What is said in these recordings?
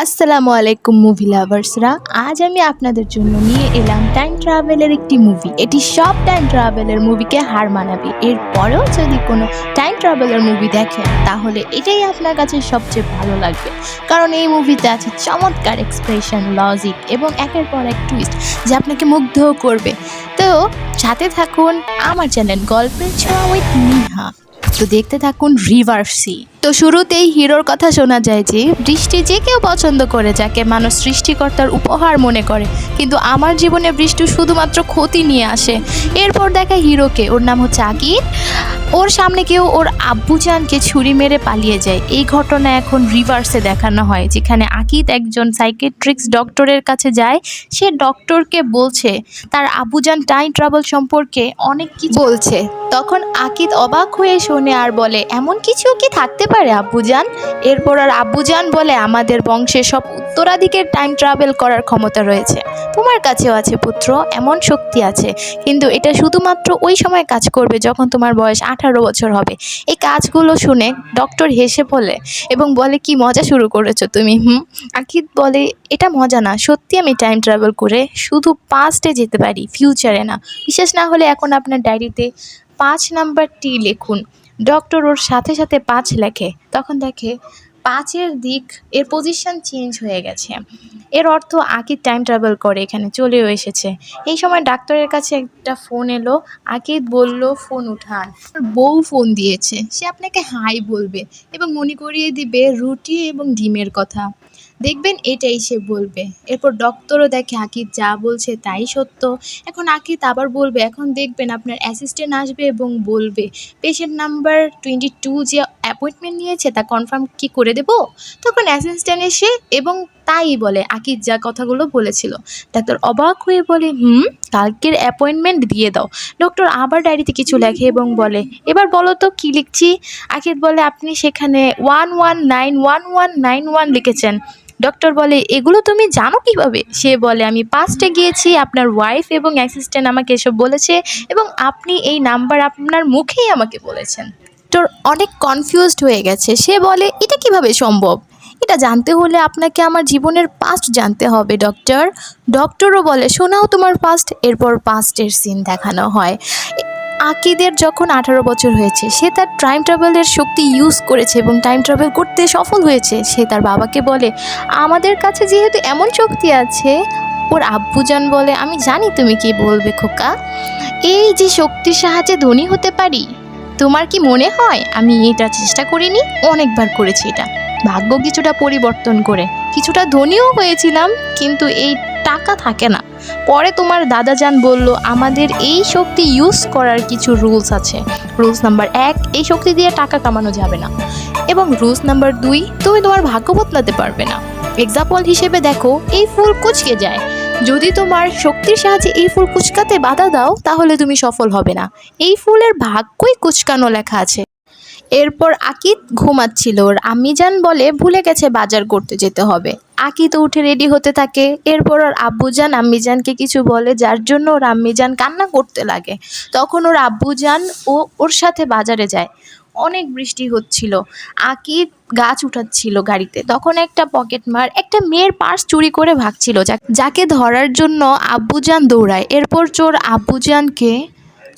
আসসালামু আলাইকুম মুভি লাভার্সরা। আজ আমি আপনাদের জন্য নিয়ে এলাম টাইম ট্রাভেলের একটি মুভি। এটি সব টাইম ট্রাভেলের মুভিকে হার মানাবে। এরপরেও যদি কোনো টাইম ট্রাভেলের মুভি দেখেন তাহলে এটাই আপনার কাছে সবচেয়ে ভালো লাগবে, কারণ এই মুভিতে আছে চমৎকার এক্সপ্রেশন, লজিক এবং একের পর এক টুইস্ট যা আপনাকে মুগ্ধও করবে। তো সাথে থাকুন আমার চ্যানেল গল্পের ছোঁয়া উইথ নিহা। তো দেখতে থাকুন রিভার সি। তো শুরুতেই হিরোর কথা শোনা যায় যে বৃষ্টি যে কেউ পছন্দ করে, যাকে মানুষ সৃষ্টিকর্তার উপহার মনে করে, কিন্তু আমার জীবনে বৃষ্টি শুধুমাত্র ক্ষতি নিয়ে আসে। এরপর দেখা হিরোকে, ওর নাম হচ্ছে আকিব। ওর সামনে কেউ ওর আব্বুজানকে ছুরি মেরে পালিয়ে যায়। এই ঘটনা এখন রিভার্সে দেখানো হয়, যেখানে আকিব একজন সাইকিয়াট্রিক্স ডক্টরের কাছে যায়। সে ডক্টরকে বলছে তার আব্বুজান টাইম ট্রাভেল সম্পর্কে অনেক কিছু বলছে। তখন আকিব অবাক হয়ে শোনে আর বলে, এমন কিছু কি থাকতে পারে আব্বুজান? এরপর আর আব্বুজান বলে, আমাদের বংশে সব উত্তরাধিকের টাইম ট্রাভেল করার ক্ষমতা রয়েছে, তোমার কাছেও আছে পুত্র, এমন শক্তি আছে, কিন্তু এটা শুধুমাত্র ওই সময় কাজ করবে যখন তোমার বয়স 18 বছর হবে। এই কাজগুলো শুনে ডক্টর হেসে বলে এবং বলে, কি মজা শুরু করেছো তুমি? আকিব বলে, এটা মজা না, সত্যি আমি টাইম ট্রাভেল করে শুধু পাস্টে যেতে পারি, ফিউচারে না। বিশেষ না হলে এখন আপনার ডায়েরিতে 5 নাম্বারটি লিখুন। ডক্টর ওর সাথে সাথে 5 লেখে। তখন দেখে 5-এর দিক, এর পজিশন চেঞ্জ হয়ে গেছে। এর অর্থ আকিব টাইম ট্রাভেল করে এখানে চলেও এসেছে। এই সময় ডাক্তারের কাছে একটা ফোন এলো। আকিব বলল, ফোন উঠান, বউ ফোন দিয়েছে, সে আপনাকে হাই বলবে এবং মনে করিয়ে দিবে রুটি এবং ডিমের কথা। দেখবেন এটাই সে বলবে। এরপর ডক্টরও দেখে আকিব যা বলছে তাই সত্য। এখন আকিব আবার বলবে, এখন দেখবেন আপনার অ্যাসিস্ট্যান্ট আসবে এবং বলবে পেশেন্ট নাম্বার 22 যে অ্যাপয়েন্টমেন্ট নিয়েছে তা কনফার্ম কি করে দেব? তখন অ্যাসিস্ট্যান্ট এসে এবং তাই বলে আকিব যা কথাগুলো বলেছিল। ডাক্তার অবাক হয়ে বলে, কালকের অ্যাপয়েন্টমেন্ট দিয়ে দাও। ডক্টর আবার ডায়েরিতে কিছু লেখে এবং বলে, এবার বলো তো কী লিখছি? আকিব বলে, আপনি সেখানে 11911191 লিখেছেন। ডক্টর বলে, এগুলো তুমি জানো কিভাবে? সে বলে, আমি পাস্টে গিয়েছি, আপনার ওয়াইফ এবং অ্যাসিস্ট্যান্ট আমাকে এসব বলেছে এবং আপনি এই নাম্বার আপনার মুখেই আমাকে বলেছেন। ডক্টর অনেক কনফিউজড হয়ে গেছে। সে বলে, এটা কিভাবে সম্ভব? এটা জানতে হলে আপনাকে আমার জীবনের পাস্ট জানতে হবে ডক্টর। ডক্টরও বলে, শোনাও তোমার পাস্ট। এরপর পাস্টের সিন দেখানো হয়। আকিদের যখন 18 বছর হয়েছে, সে তার টাইম ট্রাভেলের শক্তি ইউজ করেছে এবং টাইম ট্রাভেল করতে সফল হয়েছে। সে তার বাবাকে বলে, আমাদের কাছে যেহেতু এমন শক্তি আছে। ওর আব্বুজান বলে, আমি জানি তুমি কি বলবে খোকা, এই যে শক্তির সাহায্যে ধনী হতে পারি। তোমার কি মনে হয় আমি এটা চেষ্টা করিনি? অনেকবার করেছি এটা, ভাগ্য কিছুটা পরিবর্তন করে কিছুটা ধনীও হয়েছিলাম, কিন্তু এই টাকা থাকে না। পরে তোমার দাদাজান বলল, আমাদের এই শক্তি ইউজ করার কিছু রুলস আছে। রুলস নাম্বার 1, এই শক্তি দিয়ে টাকা কামানো যাবে না, এবং রুলস নাম্বার 2, তুমি তোমার ভাগ্য বদলাতে পারবে না। এক্সাম্পল হিসেবে দেখো, এই ফুল কুঁচকে যায়, যদি তোমার শক্তির সাহায্যে এই ফুল কুঁচকাতে বাধা দাও তাহলে তুমি সফল হবে না। এই ফুলের ভাগ্যই কুঁচকানো লেখা আছে। এরপর আকিব ঘুমাচ্ছিল, ওর আম্মিজান বলে ভুলে গেছে বাজার করতে যেতে হবে। আকিব তো উঠে রেডি হতে থাকে। এরপর ওর আব্বুজান আম্মিজানকে কিছু বলে, যার জন্য ওর আম্মিজান কান্না করতে লাগে। তখন ওর আব্বুজান ওর সাথে বাজারে যায়। অনেক বৃষ্টি হচ্ছিল। আকিব গাছ উঠাচ্ছিল গাড়িতে। তখন একটা পকেটমার একটা মেয়ের পার্স চুরি করে ভাগছিল, যাকে ধরার জন্য আব্বুজান দৌড়ায়। এরপর চোর আব্বুজানকে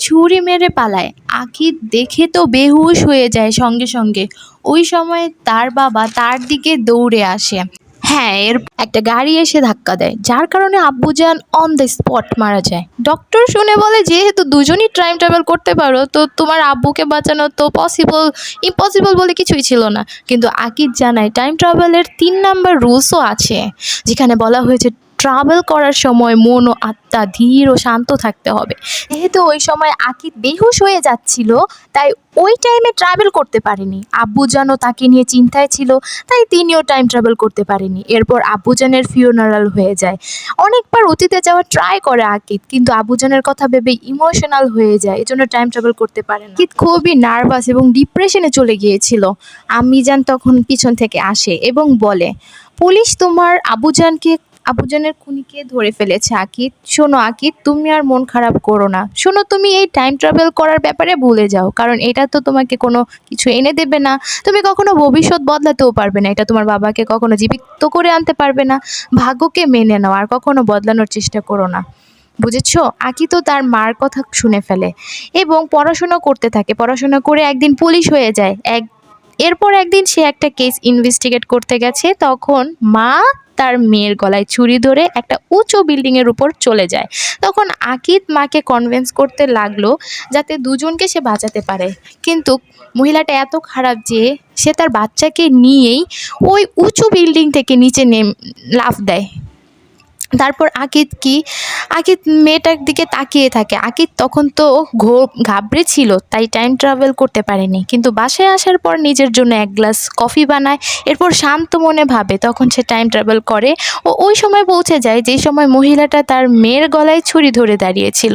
ছুরি মেরে পালায়। আকিব দেখে তো বেহুশ হয়ে যায় সঙ্গে সঙ্গে। ওই সময় তার বাবা তার দিকে দৌড়ে আসে। হ্যাঁ, এর একটা গাড়ি এসে ধাক্কা দেয়, যার কারণে আব্বুজান অন দ্য স্পট মারা যায়। ডক্টর শুনে বলে, যেহেতু দুজনই টাইম ট্রাভেল করতে পারো, তো তোমার আব্বুকে বাঁচানো তো ইম্পসিবল বলে কিছুই ছিল না। কিন্তু আকিব জানায়, টাইম ট্রাভেলের 3 নাম্বার রুলসও আছে, যেখানে বলা হয়েছে ট্রাভেল করার সময় মন ও আত্মা ধীর ও শান্ত থাকতে হবে। যেহেতু ওই সময় আকিব বেহুশ হয়ে যাচ্ছিল, তাই ওই টাইমে ট্রাভেল করতে পারেনি। আব্বুজানও তাকে নিয়ে চিন্তায় ছিল, তাই তিনিও টাইম ট্রাভেল করতে পারেনি। এরপর আব্বুজানের ফিউনারাল হয়ে যায়। অনেকবার অতীতে যাওয়ার ট্রাই করে আকিব, কিন্তু আব্বুজানের কথা ভেবে ইমোশনাল হয়ে যায়, এজন্য টাইম ট্রাভেল করতে পারে না। আকিব খুবই নার্ভাস এবং ডিপ্রেশনে চলে গিয়েছিল। আম্মিজান তখন পিছন থেকে আসে এবং বলে, পুলিশ তোমার আব্বুজানকে আবুজানের খুনিকে ধরে ফেলেছে আকিদ। শোনো আকিদ, তুমি আর মন খারাপ করো না। শোনো, তুমি এই টাইম ট্রাভেল করার ব্যাপারে ভুলে যাও, কারণ এটা তো তোমাকে কোনো কিছু এনে দেবে না। তুমি কখনো ভবিষ্যৎ বদলাতেও পারবে না, এটা তোমার বাবাকে কখনো জীবিত করে আনতে পারবে না। ভাগ্যকে মেনে নাও আর কখনো বদলানোর চেষ্টা করো না, বুঝেছো? আকি তো তার মার কথা শুনে ফেলে এবং পড়াশোনা করতে থাকে। পড়াশোনা করে একদিন পুলিশ হয়ে যায়। এরপর একদিন সে একটা কেস ইনভেস্টিগেট করতে গেছে, তখন মা তার মেয়ের গলায় ছুরি ধরে একটা উঁচু বিল্ডিংয়ের উপর চলে যায়। তখন আকিদ মাকে কনভিন্স করতে লাগলো যাতে দুজনকে সে বাঁচাতে পারে, কিন্তু মহিলাটা এত খারাপ যে সে তার বাচ্চাকে নিয়েই ওই উঁচু বিল্ডিং থেকে নিচে লাফ দেয়। তারপর আকিদ মেয়েটার দিকে তাকিয়ে থাকে। আকিদ তখন তো ঘাবড়ে ছিল, তাই টাইম ট্রাভেল করতে পারেনি, কিন্তু বাসায় আসার পর নিজের জন্য এক গ্লাস কফি বানায়। এরপর শান্ত মনে ভাবে, তখন সে টাইম ট্রাভেল করে ও ওই সময় পৌঁছে যায় যে সময় মহিলাটা তার মেয়ের গলায় ছুরি ধরে দাঁড়িয়েছিল।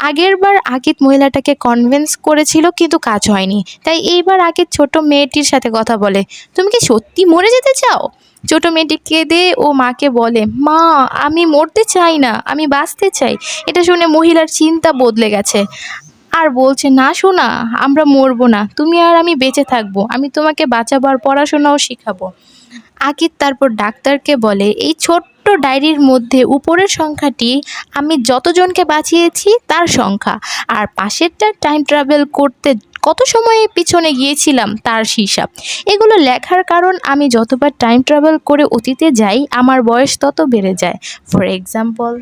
আগের বার আকিদ মহিলাটাকে কনভিন্স করেছিল, কিন্তু কাজ হয়নি। তাই এইবার আকিদ ছোট মেয়েটির সাথে কথা বলে, তুমি কি সত্যি মরে যেতে চাও? ছোট মেয়েটি কেঁদে ও মাকে বলে, মা আমি মরতে চাই না, আমি বাঁচতে চাই। এটা শুনে মহিলার চিন্তা বদলে গেছে আর বলছে, না সোনা, আমরা মরবো না, তুমি আর আমি বেঁচে থাকবো, আমি তোমাকে বাঁচাবো আর পড়াশোনাও শিখাবো। আকিদ তারপর ডাক্তারকে বলে, এই ছোট্ট ডায়েরির মধ্যে উপরের সংখ্যাটি আমি যতজনকে বাঁচিয়েছি তার সংখ্যা, আর পাশেরটা টাইম ট্রাভেল করতে কত সময়ে পিছনে গিয়েছিলাম তার হিসাব। এগুলো লেখার কারণ আমি যতবার টাইম ট্রাভেল করে অতীতে যাই আমার বয়স তত বেড়ে যায়। ফর এক্সাম্পল,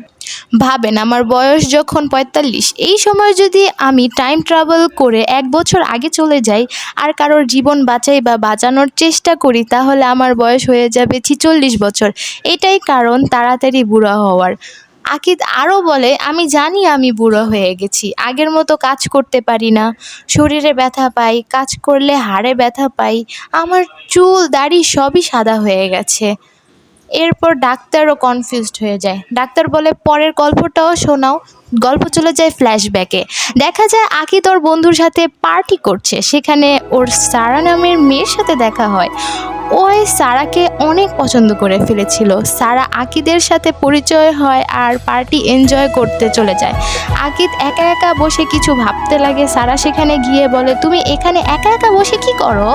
ভাবেন আমার বয়স যখন ৪৫, এই সময় যদি আমি টাইম ট্রাভেল করে ১ বছর আগে চলে যাই আর কারোর জীবন বাঁচাই বা বাঁচানোর চেষ্টা করি, তাহলে আমার বয়স হয়ে যাবে ৪৬ বছর। এটাই কারণ তাড়াতাড়ি বুড়া হওয়ার। আকিদ আরও বলে, আমি জানি আমি বুড়ো হয়ে গেছি, আগের মতো কাজ করতে পারি না, শরীরে ব্যথা পাই, কাজ করলে হাড়ে ব্যথা পাই, আমার চুল দাড়ি সবই সাদা হয়ে গেছে। এরপর ডাক্তারও কনফিউজড হয়ে যায়। ডাক্তার বলে, পরের গল্পটাও শোনাও। গল্প চলে যায় ফ্ল্যাশব্যাকে। দেখা যায় আকিদ ওর বন্ধুর সাথে পার্টি করছে, সেখানে ওর সারা নামের মেয়ের সাথে দেখা হয়। ওই সারাকে অনেক পছন্দ করে ফেলেছিল। সারা আকিদের সাথে পরিচয় হয় আর পার্টি এনজয় করতে চলে যায়। আকিদ একা একা বসে কিছু ভাবতে লাগে। সারা সেখানে গিয়ে বলে, তুমি এখানে একা একা বসে কি করো?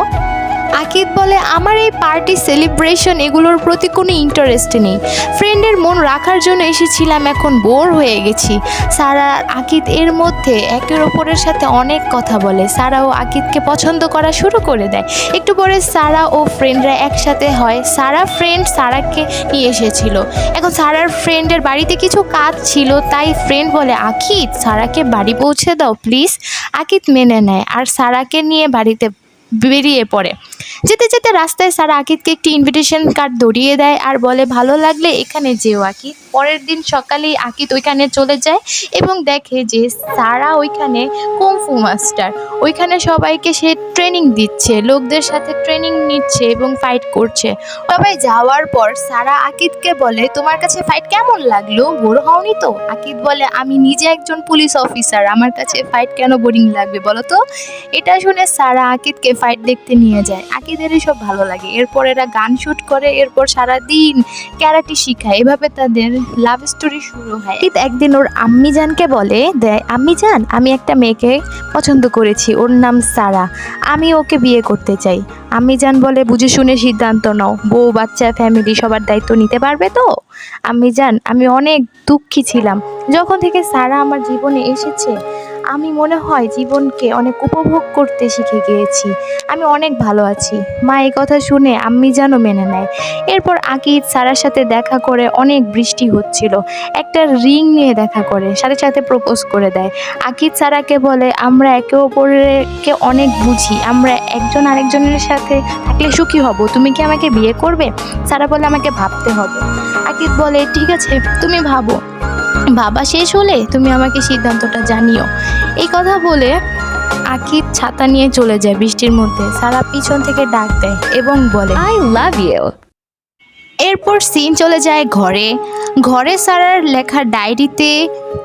আকিদ বলে, আমার এই পার্টি সেলিব্রেশন এগুলোর প্রতি কোনো ইন্টারেস্ট নেই, ফ্রেন্ডের মন রাখার জন্য এসেছিলাম, এখন বোর হয়ে গেছি। সারা আর আকিদ এর মধ্যে একের অপরের সাথে অনেক কথা বলে। সারাও আকিদকে পছন্দ করা শুরু করে দেয়। একটু পরে সারা ও ফ্রেন্ডরা একসাথে হয়। সারা ফ্রেন্ড সারাকে নিয়ে এসেছিল। এখন সারার ফ্রেন্ডের বাড়িতে কিছু কাজ ছিল, তাই ফ্রেন্ড বলে, আকিদ সারাকে বাড়ি পৌঁছে দাও প্লিজ। আকিদ মেনে নেয় আর সারাকে নিয়ে বাড়িতে বেরিয়ে পড়ে। যেতে যেতে রাস্তায় সারা আকিদকে একটি ইনভিটেশন কার্ড ধরিয়ে দেয় আর বলে, ভালো লাগলে এখানে যেও আকিদ। পরের দিন সকালেই আকিদ ওইখানে চলে যায় এবং দেখে যে সারা ওইখানে কুংফু মাস্টার। ওইখানে সবাইকে সে ট্রেনিং দিচ্ছে, লোকদের সাথে ট্রেনিং নিচ্ছে এবং ফাইট করছে। সবাই যাওয়ার পর সারা আকিদকে বলে, তোমার কাছে ফাইট কেমন লাগলো, বোর হওনি তো? আকিদ বলে, আমি নিজে একজন পুলিশ অফিসার, আমার কাছে ফাইট কেন বোরিং লাগবে বলো তো? এটা শুনে সারা আকিদকে ফাইট দেখতে নিয়ে যায়। আকিদের সব ভালো লাগে। এরপর এরা গান শুট করে, এরপর সারাদিন ক্যারাটে শিখায়। এভাবে তাদের লাভ স্টোরি শুরু হয়। একদিন ওর আম্মি জানকে বলে, আম্মি জান, আমি একটা মেয়েকে পছন্দ করেছি, ওর নাম সারা, আমি ওকে বিয়ে করতে চাই। আম্মি জান বলে, বুঝে শুনে সিদ্ধান্ত নাও, বউ বাচ্চা ফ্যামিলি সবার দায়িত্ব নিতে পারবে তো? আম্মি জান, আমি অনেক দুঃখী ছিলাম যখন থেকে সারা আমার জীবনে এসেছে। আমি মনে হয় জীবনকে অনেক উপভোগ করতে শিখে গিয়েছি, আমি অনেক ভালো আছি। মা এই কথা শুনে আম্মি যেন মেনে নেয়। এরপর আকিদ সারার সাথে দেখা করে, অনেক বৃষ্টি হচ্ছিল, একটা রিং নিয়ে দেখা করে, সাথে সাথে প্রপোজ করে দেয়। আকিদ সারাকে বলে, আমরা একে অপরকে অনেক বুঝি, আমরা একজন আরেকজনের সাথে থাকলে সুখী হব, তুমি কি আমাকে বিয়ে করবে? সারা বলে, আমাকে ভাবতে হবে। আকিদ বলে, ঠিক আছে, তুমি ভাবো, ভাবা শেষ হলে তুমি আমাকে সিদ্ধান্তটা জানিও। এই কথা বলে আকিদ ছাতা নিয়ে চলে যায় বৃষ্টির মধ্যে। সারা পিছন থেকে ডাক দেয় এবং বলে, আই লাভ ইউ। এরপর সিন চলে যায় ঘরে সারার লেখা ডায়েরিতে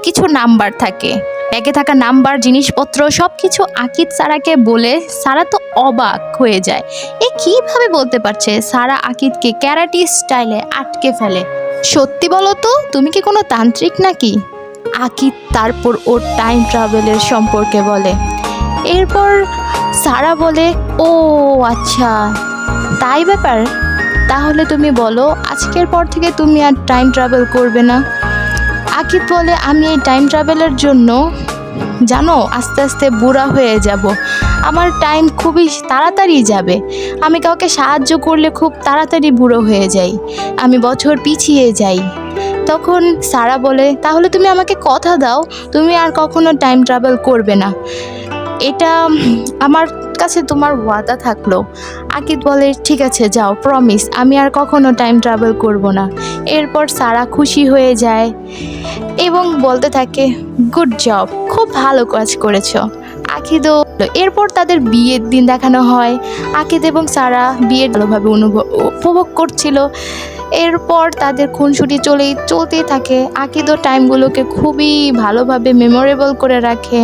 কিছু নাম্বার থাকে, ব্যাগে থাকা নাম্বার, জিনিসপত্র সব কিছু আকিদ সারাকে বলে। সারা তো অবাক হয়ে যায়, এ কিভাবে বলতে পারছে? সারা আকিদকে ক্যারাটি স্টাইলে আটকে ফেলে। সত্যি বলো তো, তুমি কি কোনো তান্ত্রিক নাকি? আকিব তারপর ওর টাইম ট্রাভেলের সম্পর্কে বলে। এরপর সারা বলে, ও আচ্ছা, তাই ব্যাপার। তাহলে তুমি বলো, আজকের পর থেকে তুমি আর টাইম ট্রাভেল করবে না? আকিব বলে, আমি এই টাইম ট্রাভেলের জন্য জানো আস্তে আস্তে বুড়া হয়ে যাব। আমার টাইম খুবই তাড়াতাড়ি যাবে। আমি কাউকে সাহায্য করলে খুব তাড়াতাড়ি বুড়ো হয়ে যাই, আমি বছর পিছিয়ে যাই। তখন সারা বলে, তাহলে তুমি আমাকে কথা দাও, তুমি আর কখনো টাইম ট্রাভেল করবে না। এটা আমার কাছে তোমার ওয়াদা থাকলো। আকিব বলে, ঠিক আছে যাও, প্রমিস, আমি আর কখনো টাইম ট্রাভেল করব না। এরপর সারা খুশি হয়ে যায় এবং বলতে থাকে, গুড জব, খুব ভালো কাজ করেছো। আকিদও। এরপর তাদের বিয়ের দিন দেখানো হয়। আকিদ এবং সারা বিয়ের ভালোভাবে উপভোগ করছিল। এরপর তাদের খুনসুটি চলতেই থাকে। আকিদও টাইমগুলোকে খুবই ভালোভাবে মেমোরেবল করে রাখে।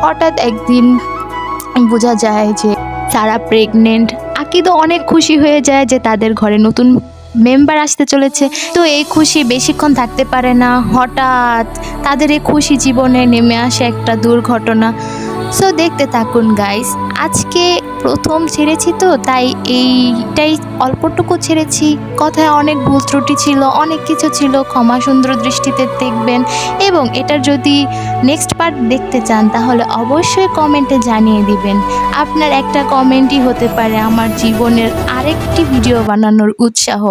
হঠাৎ একদিন বোঝা যায় যে সারা প্রেগনেন্ট। আকিদও অনেক খুশি হয়ে যায় যে তাদের ঘরে নতুন মেম্বার আসতে চলেছে। তো এই খুশি বেশিক্ষণ থাকতে পারে না, হঠাৎ তাদের এই খুশি জীবনে নেমে আসে একটা দুর্ঘটনা। সো দেখতে থাকুন গাইস। আজকে প্রথম ছেড়েছি তো তাই এইটাই অল্পটুকু ছেড়েছি, কথায় অনেক ভুল ত্রুটি ছিল, অনেক কিছু ছিল, ক্ষমা সুন্দর দৃষ্টিতে দেখবেন। এবং এটার যদি নেক্সট পার্ট দেখতে চান তাহলে অবশ্যই কমেন্টে জানিয়ে দিবেন। আপনার একটা কমেন্টই হতে পারে আমার জীবনের আরেকটি ভিডিও বানানোর উৎসাহ।